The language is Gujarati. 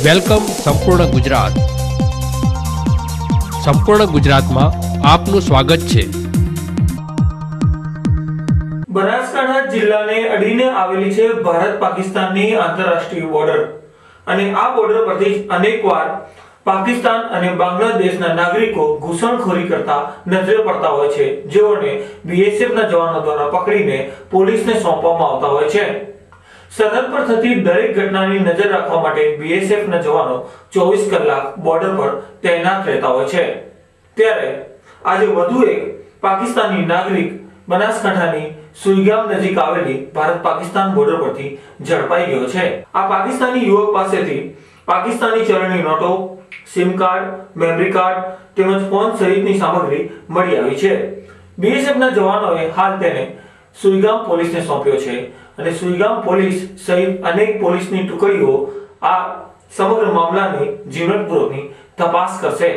વેલકમ સંપૂર્ણ ગુજરાત. સંપૂર્ણ ગુજરાતમાં આપનું સ્વાગત છે. બનાસકાંઠા જિલ્લાને અડીને આવેલી છે ભારત પાકિસ્તાનની આંતરરાષ્ટ્રીય બોર્ડર અને આ બોર્ડર પરથી અનેકવાર પાકિસ્તાન અને બાંગ્લાદેશના નાગરિકો ઘૂસણખોરી કરતા નજરે પડતા હોય છે, જેઓને બીએસએફના જવાનો દ્વારા પકડીને પોલીસને સોંપવામાં આવતા હોય છે. સરહદ પર થતી દરેક ઘટનાની નજર રાખવા માટે બીએસએફના જવાનો 24 કલાક બોર્ડર પર તૈનાત રહેતા હોય છે. ત્યારે આજે વધુ એક પાકિસ્તાની નાગરિક બનાસકાંઠાની સુઈગામ નજીક આવેલી ભારત પાકિસ્તાન બોર્ડર પરથી ઝડપાઈ ગયો છે. આ પાકિસ્તાની યુવક પાસેથી પાકિસ્તાની ચલણી નોટો, સિમ કાર્ડ, મેમરી કાર્ડ તેમજ ફોન સહિતની સામગ્રી મળી આવી છે. બીએસએફના જવાનોએ હાલ તેને સુઈગામ પોલીસને સોંપ્યો છે અને સુઈગામ પોલીસ સહિત અનેક પોલીસની ટુકડીઓ આ સમગ્ર મામલાની ઝીણવટપૂર્વકની તપાસ કરશે.